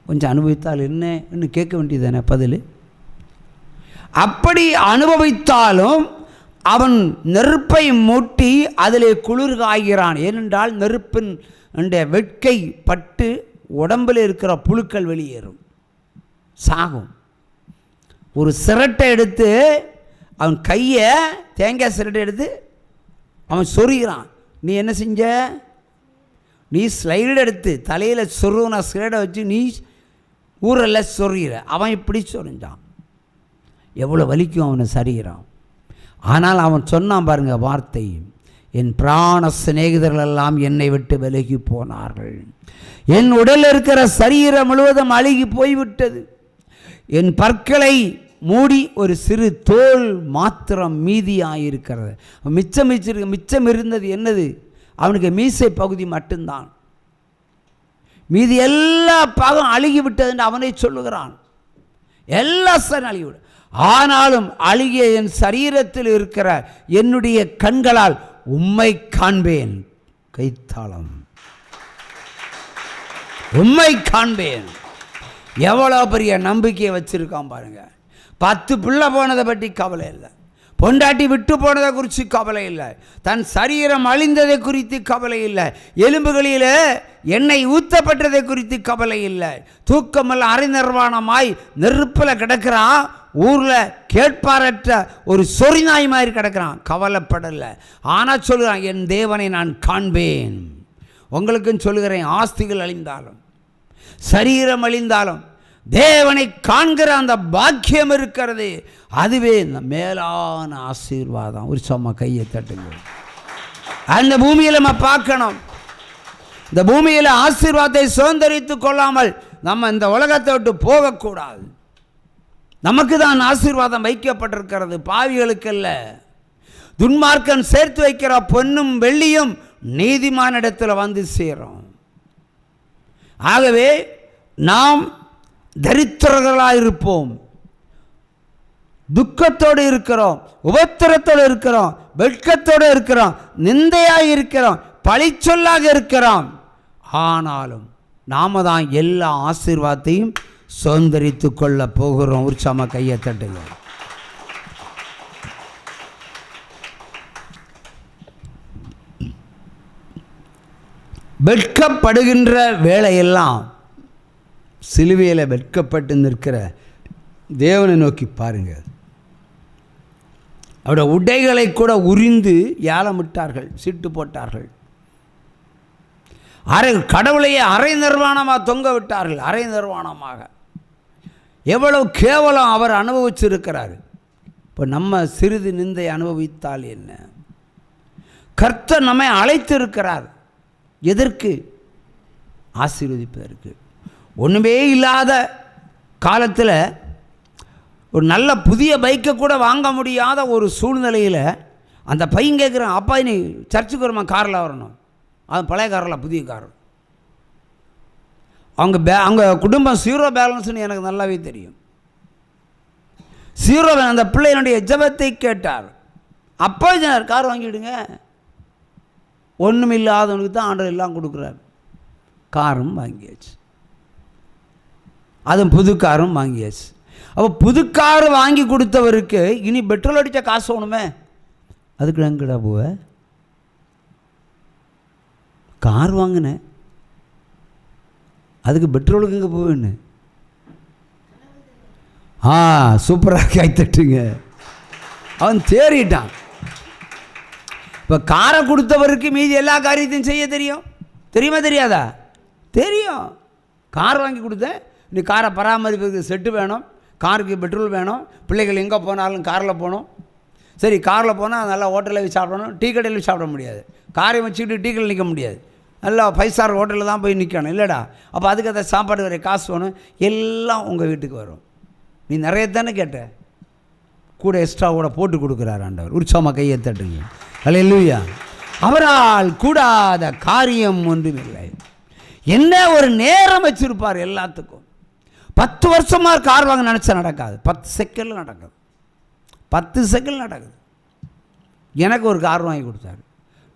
கொஞ்சம் அனுபவித்தால் என்ன கேட்க வேண்டியதானே பதில். அப்படி அனுபவித்தாலும் அவன் நெருப்பை மூட்டி அதிலே குளிர் காய்கிறான். ஏனென்றால் நெருப்பின் வெட்கை பட்டு உடம்பில் இருக்கிற புழுக்கள் வெளியேறும், சாகும். ஒரு சிரட்டை எடுத்து அவன் கையை, தேங்காய் சிரட்டை எடுத்து அவன் சொருகிறான். நீ என்ன செஞ்ச? நீ ஸ்லைடு எடுத்து தலையில் சொருகின சிரட்டை வச்சு நீ ஊரில் சொருகிற. அவன் இப்படி சொரிஞ்சான். எவ்வளோ வலிக்கும் அவனை சரீரம். ஆனால் அவன் சொன்னான் பாருங்க வார்த்தை, என் பிராண சிநேகிதர்கள் எல்லாம் என்னை விட்டு விலகி போனார்கள். என் உடலில் இருக்கிற சரீரம் முழுவதும் அழுகி போய்விட்டது. என் பற்களை மூடி ஒரு சிறு தோல் மாத்திரம் மீதியாயிருக்கிறது. மிச்சம் இருந்தது என்னது? அவனுக்கு மீசை பகுதி மட்டும்தான். மீதி எல்லா பாகம் அழுகிவிட்டது அவனை சொல்லுகிறான். எல்லா சரி அழுகிவிடும். ஆனாலும் அழுகிய என் சரீரத்தில் இருக்கிற என்னுடைய கண்களால் உம்மை காண்பேன். கைத்தாளம், உம்மை காண்பேன். எவ்வளோ பெரிய நம்பிக்கையை வச்சிருக்கான் பாருங்க. 10 பிள்ளை போனதை பற்றி கவலை இல்லை, பொண்டாட்டி விட்டு போனதை குறித்து கவலை இல்லை, தன் சரீரம் அழிந்ததை குறித்து கவலை இல்லை, எலும்புகளில் எண்ணெய் ஊற்றப்பட்டதை குறித்து கவலை இல்லை. தூக்கமெல்லாம் அரைநிர்வாணமாய் நெருப்பில் கிடக்கிறான். ஊரில் கேட்பாரற்ற ஒரு சொறிநாய் மாதிரி கிடக்கிறான். கவலைப்படலை. ஆனால் சொல்கிறான், என் தேவனை நான் காண்பேன். உங்களுக்கும் சொல்லுகிறேன், ஆஸ்திகள் அழிந்தாலும் சரீரம் அழிந்தாலும் தேவனை காண்கிற அந்த பாக்கியம் இருக்கிறது, அதுவே மேலான ஆசீர்வாதம். ஒரு சும்மா கையை தட்டுங்க. அந்த பூமியில் நம்ம பார்க்கணும். இந்த பூமியில் ஆசீர்வாதத்தை சுதந்திரித்து கொள்ளாமல் நம்ம இந்த உலகத்தை விட்டு போகக்கூடாது. நமக்கு தான் ஆசீர்வாதம் வைக்கப்பட்டிருக்கிறது, பாவிகளுக்கல்ல. துன்மார்க்கன் சேர்த்து வைக்கிற பொன்னும் வெள்ளியும் நீதிமானிடத்தில் வந்து சேரும். ஆகவே நாம் தரித்திரர்களாக இருப்போம், துக்கத்தோடு இருக்கிறோம், உபத்திரத்தோடு இருக்கிறோம், வெட்கத்தோடு இருக்கிறோம், நிந்தையாக இருக்கிறோம், பழிச்சொல்லாக இருக்கிறோம். ஆனாலும் நாம தான் எல்லா ஆசீர்வாதத்தையும் சுதந்திரித்து கொள்ள போகிறோம். உற்சாகமா கையை தட்டுங்க. வெட்கப்படுகின்ற வேளையெல்லாம் சிலுவையில் வெட்கப்பட்டு நிற்கிற தேவனை நோக்கி பாருங்க. அவருடைய உடைகளை கூட உரிந்து ஏலமிட்டார்கள், சீட்டு போட்டார்கள். கடவுளையே அரை நிர்வாணமாக தொங்க விட்டார்கள். அரை நிர்வாணமாக எவ்வளவு கேவலம் அவர் அனுபவிச்சிருக்கிறார். இப்போ நம்ம சிறிது நிந்தை அனுபவித்தால் என்ன? கர்த்தர் நம்மை அழைத்திருக்கிறார். எதற்கு? ஆசீர்வதிப்பதற்கு. ஒன்றுமே இல்லாத காலத்தில் ஒரு நல்ல புதிய பைக்கை கூட வாங்க முடியாத ஒரு சூழ்நிலையில் அந்த பையன் கேட்குறான், அப்பா நீ சர்ச்சுக்கு வரமா காரில் வரணும். அது பழைய காரில், புதிய கார். அவங்க குடும்பம் ஜீரோ பேலன்ஸ்னு எனக்கு நல்லாவே தெரியும். ஜீரோ அந்த பிள்ளையினுடைய ஜெபத்தை கேட்டார். அப்பா கார் வாங்கிவிடுங்க. ஒன்றும் இல்லாதவனுக்கு தான் ஆண்டவர் எல்லாம் கொடுக்குறார். காரும் வாங்கியாச்சு, அதுவும் புது காரும் வாங்கியாச்சு. அப்போ புது கார் வாங்கி கொடுத்தவருக்கு இனி பெட்ரோல் அடித்த காசு வேணுமே, அதுக்கு எங்கடா போவ? கார் வாங்கினேன், அதுக்கு பெட்ரோலுக்கு எங்கே போவேன்னு. சூப்பராக கைத்தட்டுங்க. அவன் தேறிட்டான். இப்போ காரை கொடுத்தவருக்கு மீதி எல்லா காரியத்தையும் செய்ய தெரியும். தெரியுமா தெரியாதா? தெரியும். கார் வாங்கி கொடுத்தேன், நீ காரை பராமரிப்புக்கு செட்டு வேணும், காருக்கு பெட்ரோல் வேணும், பிள்ளைகள் எங்கே போனாலும் காரில் போகணும். சரி, காரில் போனால் நல்லா ஹோட்டலில் சாப்பிடணும், டீ கடையில் சாப்பிட முடியாது. காரை வச்சுக்கிட்டு டீ கடையில் நிற்க முடியாது, நல்லா 5 ஸ்டார் ஹோட்டலில் தான் போய் நிற்கணும் இல்லைடா. அப்போ அதுக்கு அதை சாப்பாடு வர காசு வேணும். எல்லாம் உங்கள் வீட்டுக்கு வரும். நீ நிறைய தானே கேட்ட, கூட எக்ஸ்ட்ரா கூட போட்டு கொடுக்குறாரு ஆண்டவர். உற்சாகமாக கையை தட்டுங்க. அல்லேலூயா. அவரால் கூடாத காரியம் ஒன்றுமில்லை. என்ன ஒரு நேரம் வச்சிருப்பார் எல்லாத்துக்கும். 10 வருஷமாக கார் வாங்க நினச்சா நடக்காது, 10 செகண்டில் நடக்குது. 10 செகண்ட் நடக்குது. எனக்கு ஒரு கார் வாங்கி கொடுத்தாரு.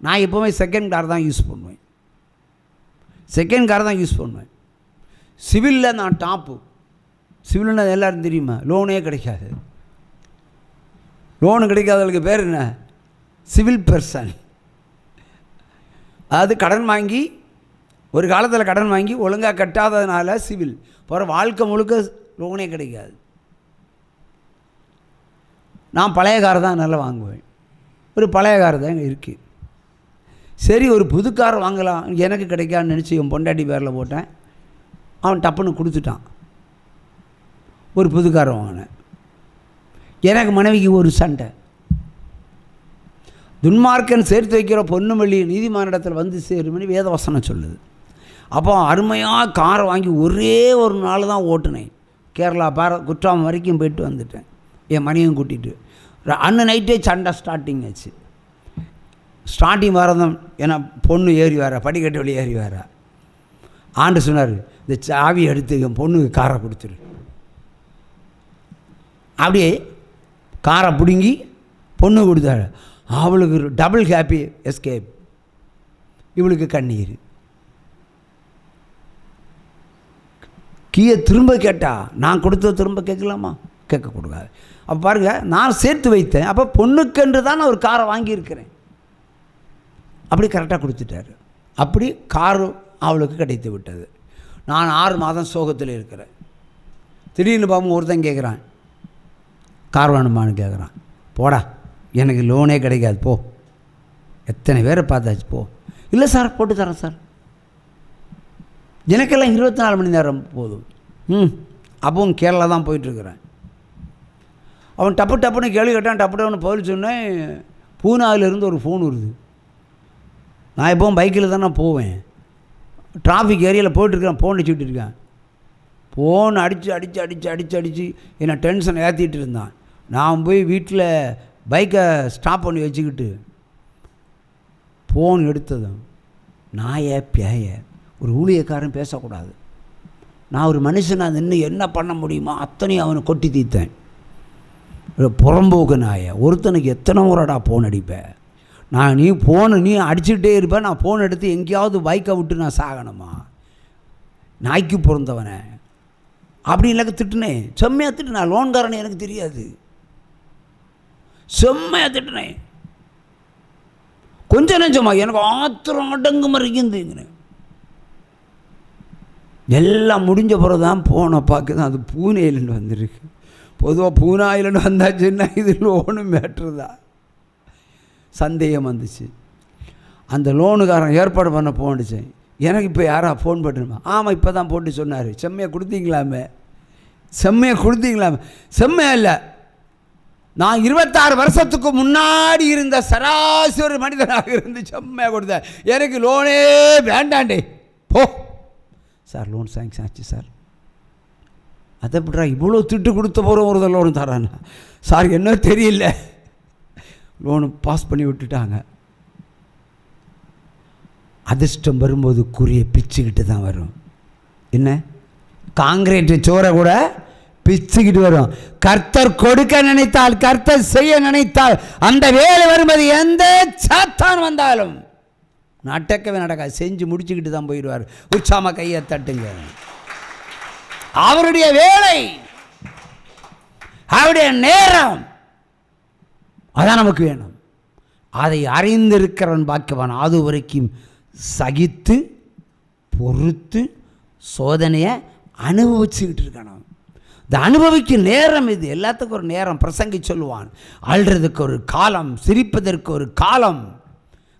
நான் எப்போவுமே செகண்ட் கார் தான் யூஸ் பண்ணுவேன். சிவிலில் நான் டாப்பு. சிவில்னா எல்லோரும் தெரியுமா? லோனே கிடைக்காது. லோனு கிடைக்காதவங்களுக்கு பேர் என்ன? Civil person. அதாவது கடன் வாங்கி ஒரு காலத்தில் கடன் வாங்கி ஒழுங்காக கட்டாததுனால சிவில். போகிற வாழ்க்கை முழுக்க லோனே கிடைக்காது. நான் பழைய காரை தான் நல்லா வாங்குவேன். ஒரு பழைய கார் தான் இங்கே இருக்குது. சரி, ஒரு புது கார் வாங்கலாம், எனக்கு கிடைக்கான்னு நினச்சி என் பொண்டாட்டி பேரில் போட்டேன். அவன் டப்புன்னு கொடுத்துட்டான். ஒரு புது கார் வாங்கினேன். எனக்கு மனைவிக்கு ஒரு சண்டை. துன்மார்க்கன் சேர்த்து வைக்கிற பொன்னுமல்லி நீதிமானிடத்தில் வந்து சேருமணி வேதவசனம் சொல்லுது. அப்போ அருமையாக காரை வாங்கி ஒரே ஒரு நாள் தான் ஓட்டுனேன். கேரளா குற்றாலம் வரைக்கும் போயிட்டு வந்துட்டேன் என் மனைவியும் கூட்டிகிட்டு. அன்ன நைட்டே சண்டை ஸ்டார்டிங் ஆச்சு. ஸ்டார்டிங் வரதும் ஏன்னா பொண்ணு ஏறி வர படிக்கட்டு வழி ஏறி வர ஆண்டு சொன்னார், இந்த சாவி எடுத்து என் பொண்ணுக்கு காரை கொடுத்துரு. அப்படியே காரை பிடுங்கி பொண்ணு கொடுத்தாரு. அவளுக்கு டபுள் ஹாப்பி எஸ்கேப், இவளுக்கு கண்ணீர். கீழே திரும்ப கேட்டா நான் கொடுத்தது திரும்ப கேட்கலாமா? கேட்கக்கூடாது. அப்போ பாருங்கள், நான் சேர்த்து வைத்தேன். அப்போ பொண்ணுக்கென்று தான் நான் ஒரு காரை வாங்கியிருக்கிறேன். அப்படி கரெக்டாக கொடுத்துட்டாரு. அப்படி காரு அவளுக்கு கிடைத்து விட்டது. நான் 6 மாதம் சோகத்தில் இருக்கிறேன். திடீர்னு பாவம் ஒருத்தன் கேட்குறான், கார் வேணுமான்னு கேட்குறான். போடா, எனக்கு லோனே கிடைக்காது போ. எத்தனை பேரை பார்த்தாச்சு போ. இல்லை சார், போட்டு தரேன் சார். எனக்கெல்லாம் 24 மணி நேரம் போதும். அப்பவும் கேரளா தான் போயிட்டுருக்கிறேன். அவன் டப்புன்னு கேள்வி கேட்டான். டப்புன்னு பதில் சொன்னேன். பூனாவிலேருந்து ஒரு ஃபோன் வருது. நான் எப்போவும் பைக்கில் தான் நான் போவேன். டிராஃபிக் ஏரியாவில் போயிட்டுருக்கேன். ஃபோன் அடிச்சுட்டு இருக்கேன். ஃபோன் அடித்து என்னை டென்ஷன் ஏற்றிட்டு இருந்தான். நான் போய் வீட்டில் பைக்கை ஸ்டாப் பண்ணி வச்சுக்கிட்டு ஃபோன் எடுத்ததும் நாய பேய ஒரு ஊழியக்காரன் பேசக்கூடாது. நான் ஒரு மனுஷனாக நின்று என்ன பண்ண முடியுமோ அத்தனையும் அவனை கொட்டி தீர்த்தேன். புறம்போக்கு நாயை ஒருத்தனுக்கு எத்தனை முறைடா ஃபோன் அடிப்பேன் நான்? நீ அடிச்சுக்கிட்டே இருப்பேன். நான் ஃபோன் எடுத்து எங்கேயாவது பைக்கை விட்டு நான் சாகணுமா? நாய்க்கு பிறந்தவனை அப்படி இல்லைக்க திட்டுனேன். செம்மையாக திட்டுனேன். லோன்காரனை எனக்கு தெரியாது. செம்மையாக திட்டுனேன். கொஞ்சம் நெஞ்சமா எனக்கு ஆத்திரம் அடங்கு மறைக்குதுங்கிறேன். எல்லாம் முடிஞ்ச பிறகு தான் போன பார்க்க தான் அது பூனேலேருந்து வந்திருக்கு. பொதுவாக பூனாயிலேருந்து வந்தாச்சுன்னா இது லோனு மேட்ரு தான். சந்தேகம் வந்துச்சு. அந்த லோனுக்காரன் ஏற்பாடு பண்ண போனுச்சேன். எனக்கு இப்போ யாரா ஃபோன் பண்ணுமா? ஆமாம், இப்போ தான் போட்டு சொன்னார். செம்மையாக கொடுத்தீங்களாமே. செம்மையாக இல்லை. நான் 26 வருஷத்துக்கு முன்னாடி இருந்த சராசரி மனிதனாக இருந்து செம்மையாக கொடுத்தேன். எனக்கு லோனே வேண்டாண்டே போ சார். லோன் சாங்ஷன் ஆச்சு சார். அதை எப்படா இவ்வளோ திட்டு கொடுத்த போகிறோம் ஒரு லோனு தரானா? சார் என்ன தெரியல, லோனு பாஸ் பண்ணி விட்டுட்டாங்க. அதிர்ஷ்டம் வரும்போது குறிய பிச்சுக்கிட்டு தான் வரும். என்ன காங்கிரீட்டு சோரை கூட பிச்சுக்கிட்டு வரும். கர்த்தர் கொடுக்க நினைத்தால், கர்த்தர் செய்ய நினைத்தால் அந்த வேலை வரும்போது எந்த சாத்தான் வந்தாலும் நடக்கவே நடக்காது. செஞ்சு முடிச்சுக்கிட்டு தான் போயிடுவார். உற்சாம கையை தட்டுங்க. அவருடைய வேலை, அவருடைய நேரம், அதான் நமக்கு வேணும். அதை அறிந்திருக்கிறவன் பாக்கியவான். அது வரைக்கும் சகித்து பொறுத்து சோதனையை அனுபவிச்சுக்கிட்டு இருக்கணும். இந்த அனுபவிக்கும் நேரம் இது. எல்லாத்துக்கும் ஒரு நேரம். பிரசங்கி சொல்லுவான், அழுறதுக்கு ஒரு காலம், சிரிப்பதற்கு ஒரு காலம்,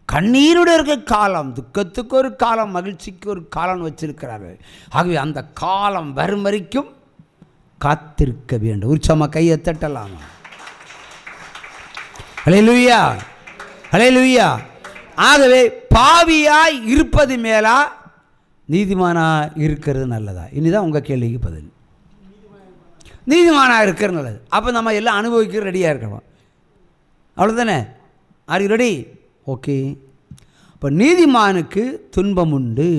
கண்ணீருடைய காலம், துக்கத்துக்கு ஒரு காலம், மகிழ்ச்சிக்கு ஒரு காலம் வச்சிருக்கிறாரு. ஆகவே அந்த காலம் வரும் வரைக்கும் காத்திருக்க வேண்டும். உற்சாம கையை தட்டலாமா? ஹல்லேலூயா, ஹல்லேலூயா. ஆகவே பாவியாய் இருப்பது மேலா நீதிமானா இருக்கிறது நல்லதா? இனிதான் உங்கள் கேள்விக்கு பதில். நீதிமானாக இருக்கிறது நல்லது. அப்போ நம்ம எல்லாம் அனுபவிக்க ரெடியாக இருக்கணும். அவ்வளோதானே? Are you ready? ஓகே. இப்போ நீதிமானுக்கு துன்பம் உண்டு,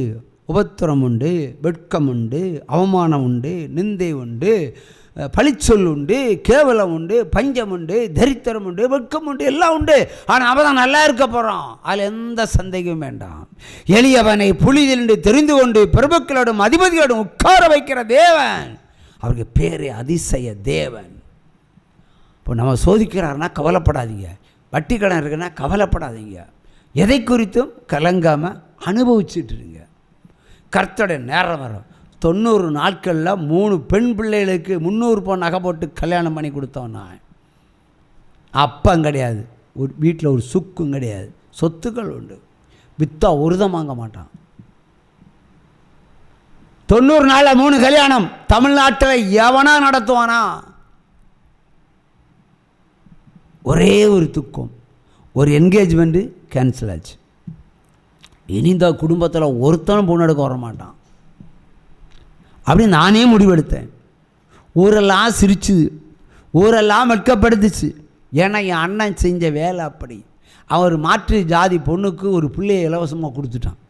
உபத்திரம் உண்டு, வெட்கம் உண்டு, அவமானம் உண்டு, நிந்தை உண்டு, பழிச்சொல் உண்டு, கேவலம் உண்டு, பஞ்சம் உண்டு, தரித்திரம் உண்டு, வெட்கம் உண்டு, எல்லாம் உண்டு. ஆனால் அவன் தான் நல்லா இருக்க போகிறான், அதில் எந்த சந்தேகமும் வேண்டாம். எளியவனை புலிதில் தெரிந்து கொண்டு பிரபுக்களோடும் அதிபதியோடும் உட்கார வைக்கிற தேவன், அவருக்கு பேரே அதிசய தேவன். இப்போ நம்ம சோதிக்கிறாருன்னா கவலைப்படாதீங்க, வட்டி கடன் இருக்குன்னா கவலைப்படாதீங்க, எதை குறித்தும் கலங்காமல் அனுபவிச்சுட்டுருங்க. கர்த்தருடைய நேரம் வரும். 90 நாட்களில் 3 பெண் பிள்ளைகளுக்கு 300 பவுன் நகை போட்டு கல்யாணம் பண்ணி கொடுத்தோம். நான் அப்பம் கிடையாது, ஒரு வீட்டில் ஒரு சுக்கும் கிடையாது, சொத்துக்கள் உண்டு, வித்தா ஒருதம் வாங்க மாட்டான். 90 நாளில் 3 கல்யாணம். தமிழ்நாட்டில் எவனா நடத்துவானா? ஒரே ஒரு துக்கம், ஒரு என்கேஜ்மெண்ட்டு கேன்சல் ஆச்சு. இனி இந்த குடும்பத்தில் ஒருத்தனும் பொண்ணு எடுக்க வர மாட்டான் அப்படின்னு நானே முடிவெடுத்தேன். ஊரெல்லாம் சிரிச்சுது, ஊரெல்லாம் வெட்கப்படுத்துச்சு. ஏன்னா என் அண்ணன் செஞ்ச வேலை அப்படி. அவர் மாற்று ஜாதி பொண்ணுக்கு ஒரு பிள்ளையை இலவசமாக கொடுத்துட்டான்.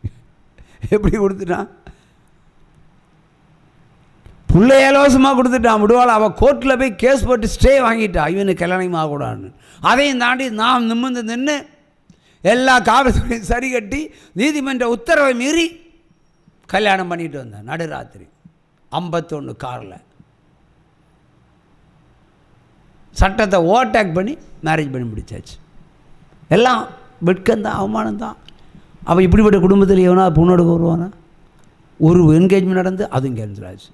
எப்படி கொடுத்துட்டான்? பிள்ளை இலவசமாக கொடுத்துட்டான். விடுவாள், அவள் கோர்ட்டில் போய் கேஸ் போட்டு ஸ்டே வாங்கிட்டான், இவனுக்கு கல்யாணம் ஆகக்கூடாதுன்னு. அதையும் தாண்டி நான் நிமிர்ந்து நின்று எல்லா காவல்துறையும் சரி கட்டி நீதிமன்ற உத்தரவை மீறி கல்யாணம் பண்ணிட்டு வந்தேன். நடுராத்திரி 51 காரில் சட்டத்தை ஓவர்டேக் பண்ணி மேரேஜ் பண்ணி முடிச்சாச்சு. எல்லாம் வெட்கந்தான், அவமானம்தான். அவன் இப்படிப்பட்ட குடும்பத்தில் எவனா பொண்ணோடு வருவானா? ஒரு என்கேஜ்மெண்ட் நடந்து அதுவும் கேன்சல் ஆச்சு.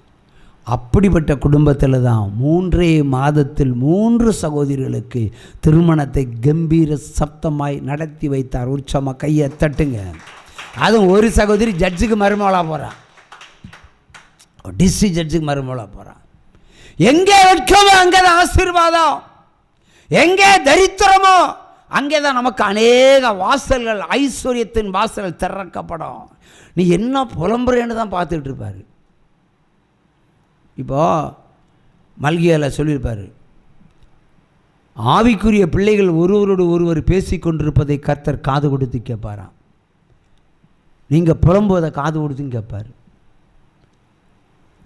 அப்படிப்பட்ட குடும்பத்தில் தான் 3 மாதத்தில் 3 சகோதரிகளுக்கு திருமணத்தை கம்பீர சப்தமாய் நடத்தி வைத்தார். உற்சமாக கையை தட்டுங்க. அதுவும் ஒரு சகோதரி ஜட்ஜுக்கு மருமகளாக போகிறான், டிஸ்ட்ரிக்ட் ஜட்ஜுக்கு மருமகளாக போகிறான். எங்கே வெட்கமோ அங்கே தான் ஆசீர்வாதம், எங்கே தரித்திரமோ அங்கே தான் நமக்கு அநேக வாசல்கள், ஐஸ்வர்யத்தின் வாசல்கள் திறக்கப்படும். நீ என்ன புலம்புறேன்னு தான் பார்த்துட்டு இருப்பார். இப்போது மல்கியாவில் சொல்லியிருப்பார், ஆவிக்குரிய பிள்ளைகள் ஒருவரோடு ஒருவர் பேசி கொண்டிருப்பதை கர்த்தர் காது கொடுத்து கேட்பாராம். நீங்கள் புலம்புவதை காது கொடுத்துன்னு கேட்பார்,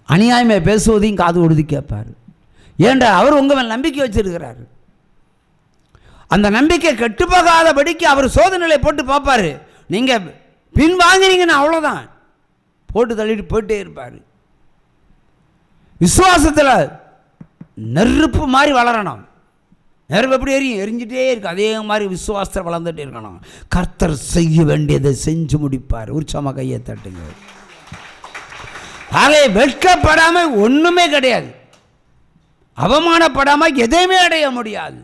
அநியாயமாக பேசுவதையும் காது கொடுத்து கேட்பார். ஏன்டா அவர் உங்கள் மேல் நம்பிக்கை வச்சிருக்கிறாரு. அந்த நம்பிக்கை கெட்டுப்போகாதபடிக்கு அவர் சோதனைகளை போட்டு பார்ப்பார். நீங்கள் பின் வாங்கினீங்கன்னா அவ்வளோதான், போட்டு தள்ளிட்டு போயிட்டே இருப்பார். விசுவாசத்தில் நெருப்பு மாதிரி வளரணும். நெருப்பு எப்படி எரிஞ்சிட்டே இருக்கு, அதே மாதிரி விசுவாசத்தில் வளர்ந்துட்டே இருக்கணும். கர்த்தர் செய்ய வேண்டியதை செஞ்சு முடிப்பார். உற்சாகமாக கையை தட்டுங்க. ஆகவே வெட்கப்படாமல் ஒன்றுமே கிடையாது, அவமானப்படாமல் எதையுமே அடைய முடியாது,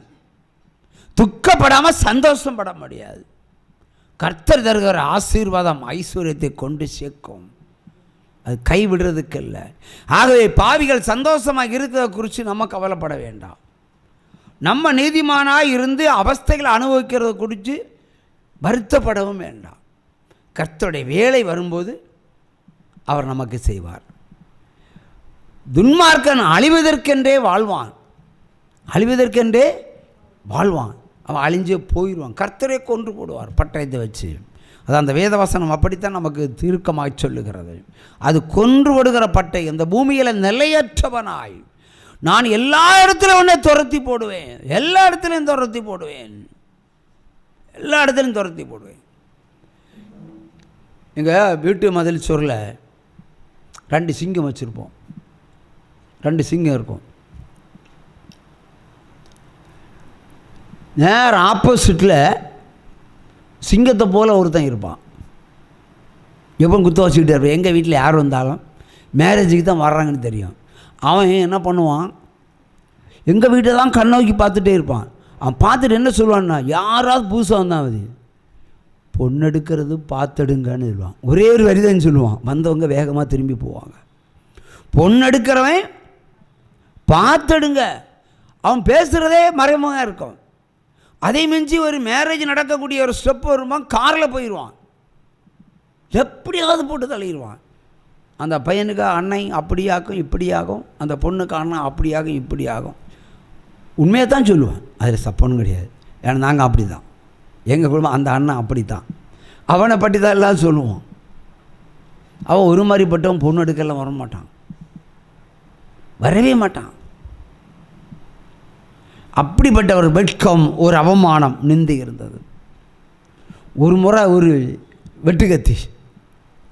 துக்கப்படாமல் சந்தோஷம் பட முடியாது. கர்த்தர் தருகிற ஆசீர்வாதம் ஐஸ்வர்யத்தை கொண்டு சேர்க்கும், அது கைவிடுறதுக்கு இல்லை. ஆகவே பாவிகள் சந்தோஷமாக இருக்கிறத குறித்து நம்ம கவலைப்பட வேண்டாம். நம்ம நீதிமானாக இருந்து அவஸ்தைகளை அனுபவிக்கிறத குறித்து வருத்தப்படவும் வேண்டாம். கர்த்தருடைய வேலை வரும்போது அவர் நமக்கு செய்வார். துன்மார்க்கன் அழிவதற்கென்றே வாழ்வான், அழிவதற்கென்றே வாழ்வான், அவன் அழிஞ்சே போயிடுவான். கர்த்தரை கொன்று போடுவார் பட்டயத்தை வச்சு. அது அந்த வேதவசனம் அப்படித்தான் நமக்கு தீர்க்கமாய் சொல்லுகிறது. அது கொன்று விடுகிற பட்டை. இந்த பூமியில் நிலையற்றவனாய் நான் எல்லா இடத்துலையும் உன்னை துரத்தி போடுவேன், எல்லா இடத்துலையும் துரத்தி போடுவேன், எல்லா இடத்துலையும் துரத்தி போடுவேன். எங்கள் வீட்டு மதில் சுவரில் 2 சிங்கம் வச்சுருப்போம், 2 சிங்கம் இருக்கும். நேரம் ஆப்போசிட்டில் சிங்கத்தை போல் ஒருத்தன் இருப்பான். எப்போ குத்த வச்சுக்கிட்டே இருப்பான். எங்கள் வீட்டில் யார் வந்தாலும் மேரேஜுக்கு தான் வர்றாங்கன்னு தெரியும். அவன் என்ன பண்ணுவான், எங்கள் வீட்டை தான் கண்ணோக்கி பார்த்துட்டே இருப்பான். அவன் பார்த்துட்டு என்ன சொல்லுவான்னா, யாராவது புதுசாக வந்தான் அது பொண்ணு எடுக்கிறது பார்த்துடுங்கன்னு சொல்லுவான். ஒரே ஒரு வரிதான் சொல்லுவான், வந்தவங்க வேகமாக திரும்பி போவாங்க. பொண்ணு எடுக்கிறவன் பார்த்துடுங்க. அவன் பேசுகிறதே மறைமுகமாக இருக்கும். அதை மிஞ்சி ஒரு மேரேஜ் நடக்கக்கூடிய ஒரு ஸ்டெப் வருவான், காரில் போயிடுவான், எப்படியாவது போட்டு தள்ளிடுவான். அந்த பையனுக்கு அன்னை அப்படியாகும் இப்படியாகும், அந்த பொண்ணுக்கு அண்ணன் அப்படியாகும் இப்படியாகும். உண்மையை தான் சொல்லுவான், அதில் சப்பனும் கிடையாது. ஏன்னா நாங்கள் அப்படி தான், எங்கள் குடும்பம் அந்த அண்ணன் அப்படி தான், அவனை பற்றி தான் எல்லாம் சொல்லுவான். அவன் ஒரு மாதிரிப்பட்டவன் பொண்ணு எடுக்கலாம் வர மாட்டான், வரவே மாட்டான். அப்படிப்பட்ட ஒரு வெட்கம், ஒரு அவமானம், நிந்தை இருந்தது. ஒரு முறை ஒரு வெட்டுக்கத்தி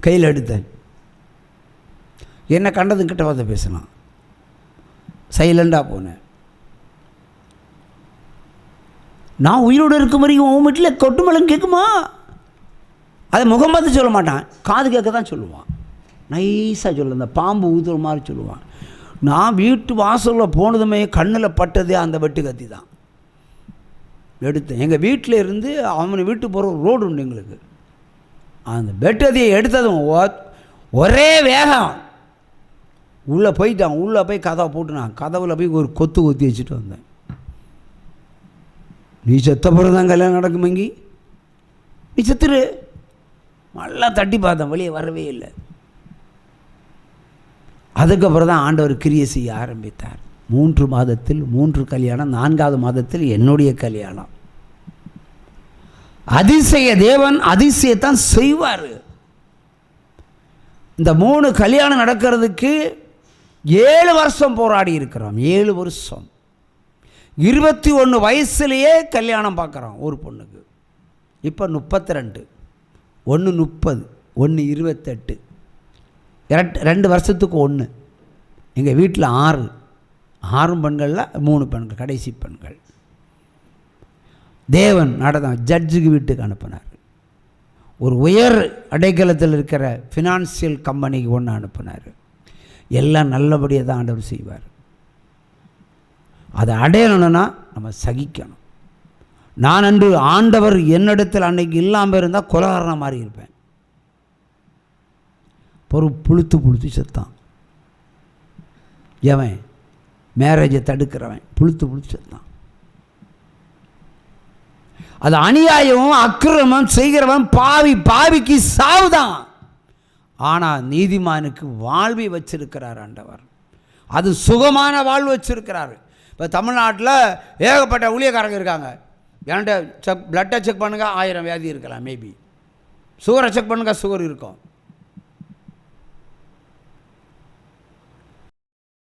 கையில் எடுத்தேன். என்ன கண்டதும் கிட்ட வந்து பேசினான். சைலண்டாக போனேன். நான் உயிரோடு இருக்கும் வரைக்கும் உன் வீட்டில் கொட்டு மலம் கேட்குமா? அதை முகம் பார்த்து சொல்ல மாட்டான், காது கேட்க தான் சொல்லுவான். நைஸாக சொல்ல, இந்த பாம்பு ஊற்றுற மாதிரி சொல்லுவான். நான் வீட்டு வாசலில் போனதுமே கண்ணில் பட்டதே அந்த வெட்டு கத்தி தான். எடுத்தேன். எங்கள் வீட்டில் இருந்து அவனை வீட்டு போகிற ரோடு உண்டு எங்களுக்கு. அந்த வெட்டு கத்தியை எடுத்ததும் ஒரே வேகம் உள்ளே போயிட்டான். உள்ளே போய் கதவை போட்டுனான். கதவில் போய் ஒரு கொத்து கொத்தி வச்சுட்டு வந்தேன். நீ செத்த பிறகு தான் கல்யாணம் நடக்குமங்கி, நீ செத்துரு. நல்லா தட்டி பார்த்தேன், வெளியே வரவே இல்லை. அதுக்கப்புறம் தான் ஆண்டவர் கிரியை செய்ய ஆரம்பித்தார். 3 மாதத்தில் 3 கல்யாணம், 4வது மாதத்தில் என்னுடைய கல்யாணம். அதிசய தேவன் அதிசயத்தான் செய்வார். இந்த 3 கல்யாணம் நடக்கிறதுக்கு 7 வருஷம் போராடி இருக்கிறோம். 7 வருஷம். 21 வயசுலேயே கல்யாணம் பார்க்குறோம் ஒரு பொண்ணுக்கு. இப்போ 32, 1 30, 1 28, 2 வருஷத்துக்கு 1. எங்கள் வீட்டில் 6 பெண்களில் 3 பெண்கள், கடைசி பெண்கள். தேவன் நடதான் ஜட்ஜுக்கு வீட்டுக்கு அனுப்பினார். ஒரு உயர் அடைக்கலத்தில் இருக்கிற ஃபினான்சியல் கம்பெனிக்கு ஒன்று அனுப்பினார். எல்லாம் நல்லபடியாக தான் ஆண்டவர் செய்வார். அதை அடையணும்னா நம்ம சகிக்கணும். நான் அன்று ஆண்டவர் என்னிடத்தில் அன்னைக்கு இல்லாமல் இருந்தால் கொலகாரன மாதிரி இருப்பேன். புழுத்து செத்தான். எவன் மேரேஜை தடுக்கிறவன் புழுத்து செத்தான். அது அநியாயம், அக்கிரமம் செய்கிறவன் பாவிக்கு சாவுதான். ஆனால் நீதிமானுக்கு வாழ்வை வச்சிருக்கிறார் ஆண்டவர். அது சுகமான வாழ்வு வச்சிருக்கிறார். இப்போ தமிழ்நாட்டில் ஏகப்பட்ட ஊழியக்காரங்க இருக்காங்க. என்கிட்ட பிளட்டை செக் பண்ணுங்கள், 1000 வியாதி இருக்கலாம். மேபி சுகரை செக் பண்ணுங்கள், சுகர் இருக்கும்.